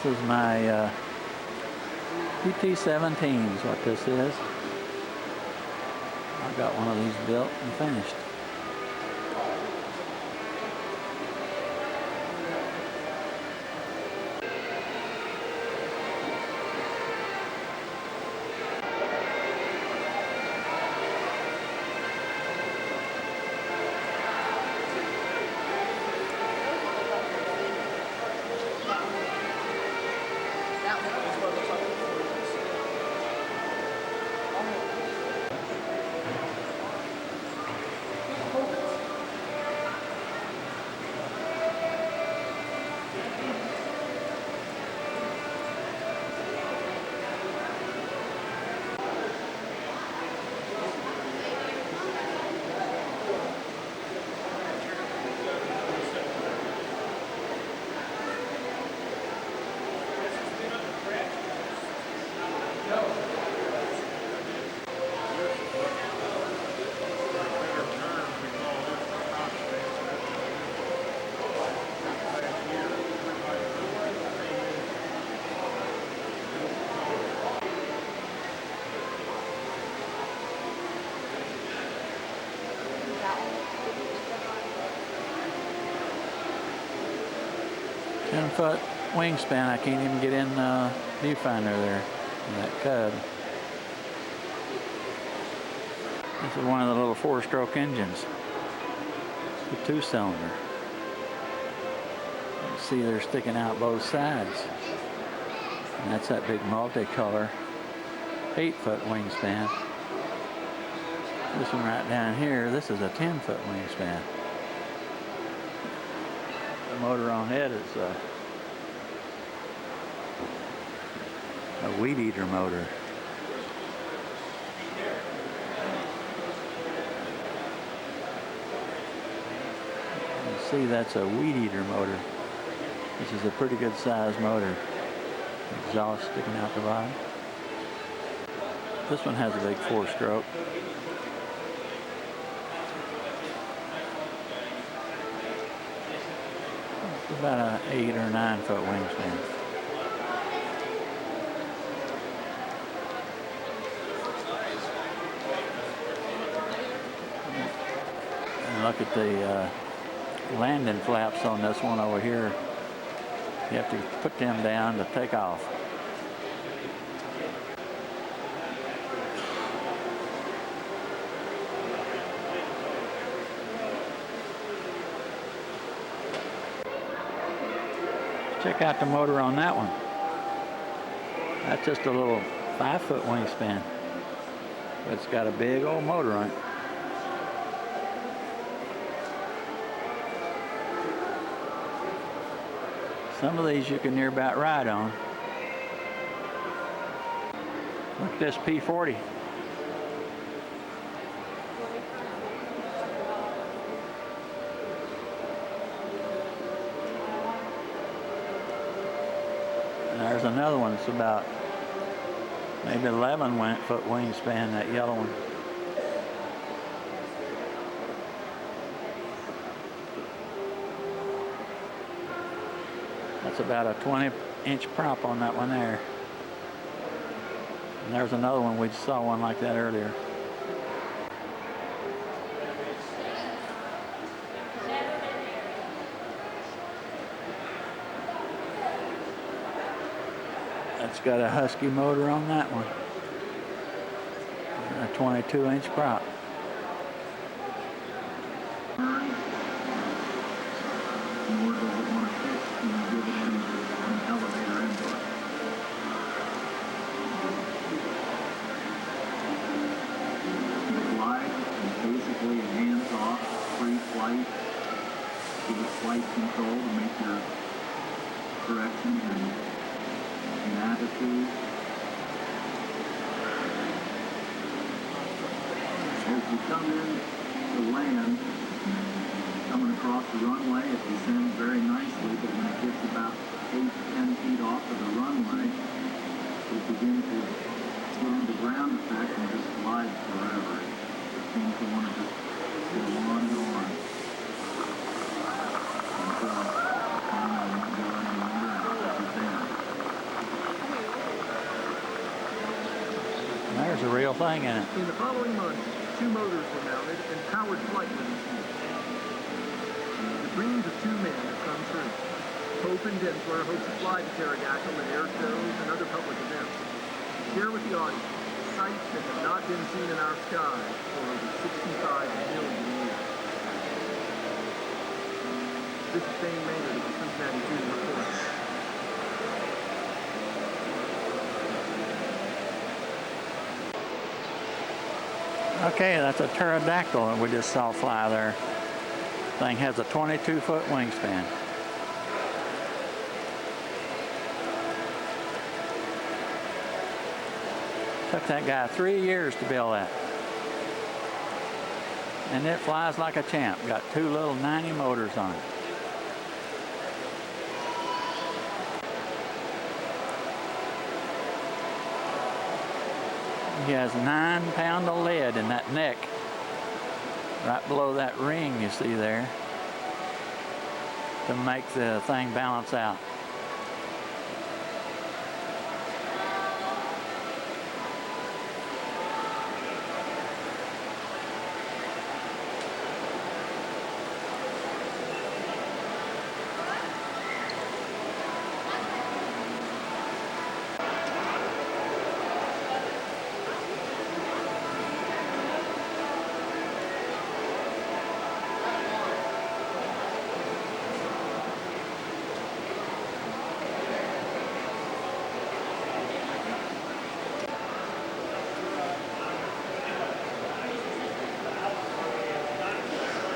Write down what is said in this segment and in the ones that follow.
This is my PT-17 is what this is. I got one of these built and finished. Ten-foot wingspan. I can't even get in the viewfinder there in that cub. This is one of the little four-stroke engines. It's a two-cylinder. You see they're sticking out both sides. And that's that big multicolor 8-foot wingspan. This one right down here, this is a 10-foot wingspan. The motor on it is a weed eater motor. You see that's a weed eater motor. This is a pretty good size motor. Exhaust sticking out the bottom. This one has a big four-stroke. About an 8 or 9 foot wingspan. And look at the landing flaps on this one over here. You have to put them down to take off. Check out the motor on that one. That's just a little 5-foot wingspan, but it's got a big old motor on it. Some of these you can near about ride on. Look at this P40. There's another one that's about maybe 11-foot wingspan, that yellow one. That's about a 20-inch prop on that one there. And there's another one, we just saw one like that earlier. It's got a Husky motor on that one. A 22-inch prop. Basically hands-off, free flight. Give it flight control to make your corrections and attitude. As you come in to land, coming across the runway, it descends very nicely, but when it gets about 8-10 feet off of the runway, it begins to get into ground effect and just glide forever. It seems to want to just go on and on. Until you don't go any longer and it's down. There's a real thing in it. In the following months, 2 motors were mounted and powered flight was achieved. The dreams of 2 men have come true. Hope and Densler hope to fly the pterodactyl at air shows and other public events. Share with the audience sights that have not been seen in our sky for over 65 million years. This is Shane Maynard of the Cincinnati Zoo Report. Okay, that's a pterodactyl that we just saw fly there. Thing has a 22-foot wingspan. Took that guy 3 years to build that. And it flies like a champ. Got 2 little 90 motors on it. He has 9 pounds of lead in that neck, right below that ring you see there, to make the thing balance out.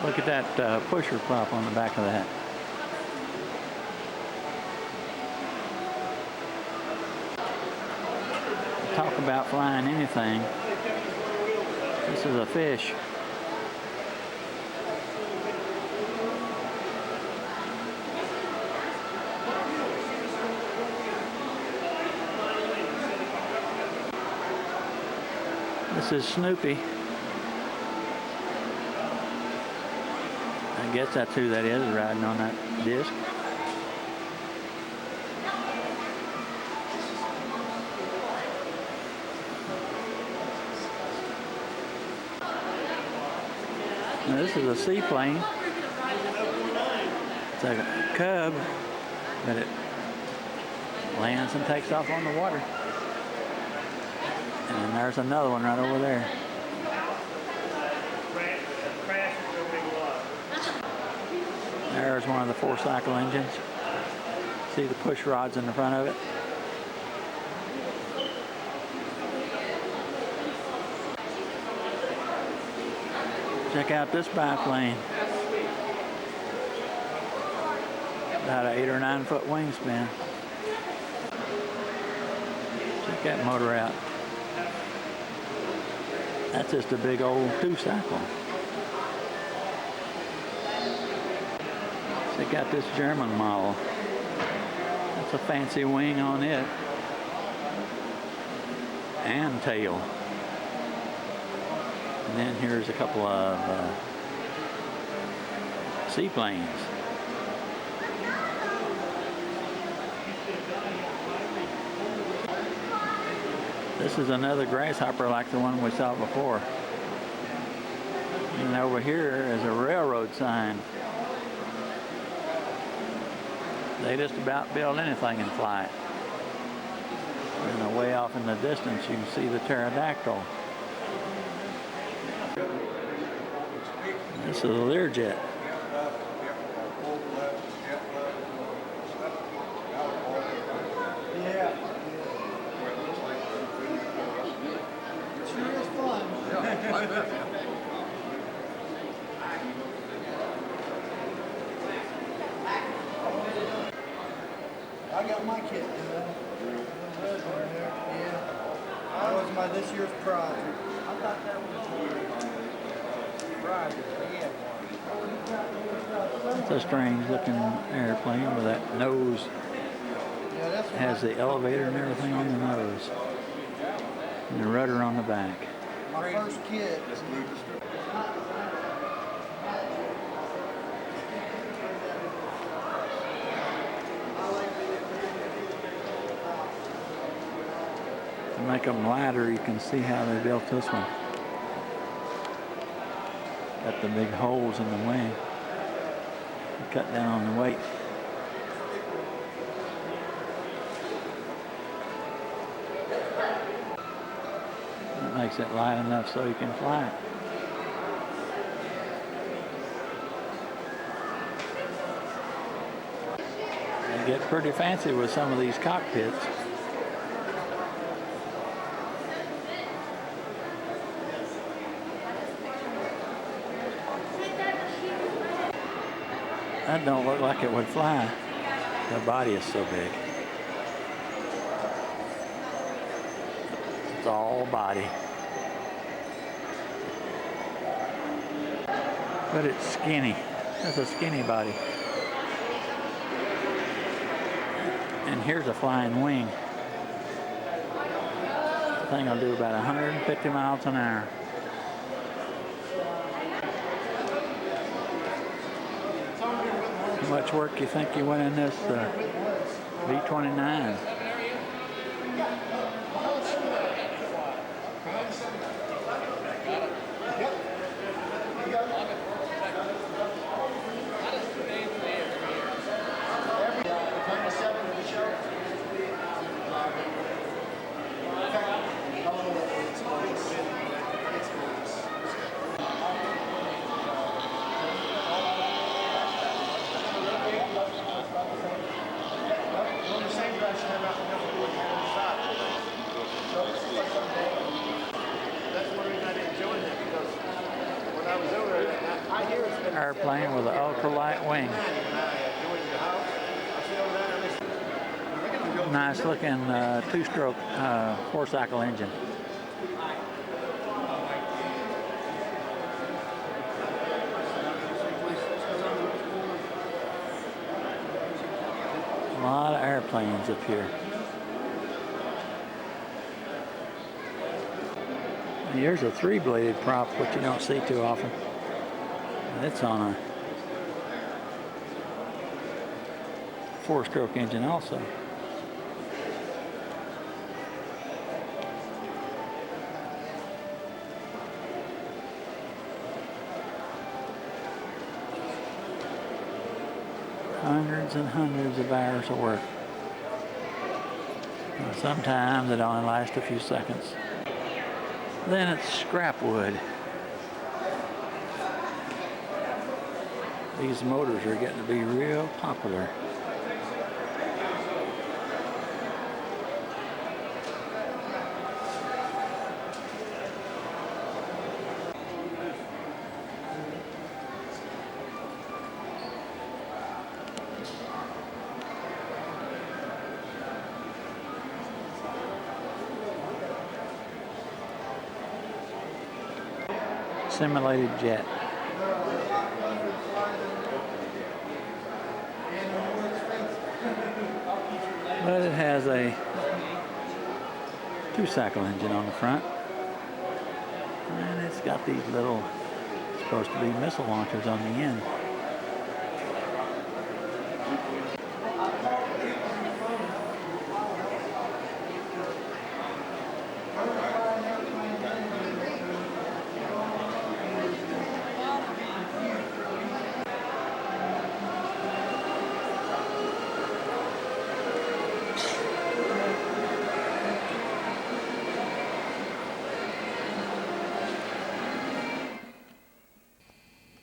Look at that pusher prop on the back of that. Talk about flying anything. This is a fish. This is Snoopy. I guess that's who that is riding on that disc. Now this is a seaplane. It's like a Cub, but it lands and takes off on the water. And there's another one right over there. There's one of the 4-cycle engines. See the push rods in the front of it? Check out this biplane. About an 8 or 9 foot wingspan. Check that motor out. That's just a big old 2-cycle. They got this German model. That's a fancy wing on it. And tail. And then here's a couple of seaplanes. This is another grasshopper like the one we saw before. And over here is a railroad sign. They just about build anything and fly it. And way off in the distance, you can see the pterodactyl. This is a Learjet. Yeah. Sure is fun. I got my kit. Yeah. That was my this year's prize. I thought that was prize. It's a strange looking airplane with that nose. Has the elevator and everything on the nose. And the rudder on the back. My first kit. make them lighter, you can see how they built this one. Got the big holes in the wing. Cut down on the weight. That makes it light enough so you can fly it. They get pretty fancy with some of these cockpits. That don't look like it would fly. The body is so big. It's all body. But it's skinny. That's a skinny body. And here's a flying wing. The thing will do about 150 miles an hour. How much work you think you went in this V-29? Airplane with an ultralight wing. Nice looking two-stroke four-cycle engine. A lot of airplanes up here. Here's a three-bladed prop, which you don't see too often. It's on a four-stroke engine also. Hundreds and hundreds of hours of work. Now, sometimes it only lasts a few seconds. Then it's scrap wood. These motors are getting to be real popular. Simulated jet. But it has a two-cycle engine on the front. And it's got these little, supposed to be missile launchers on the end.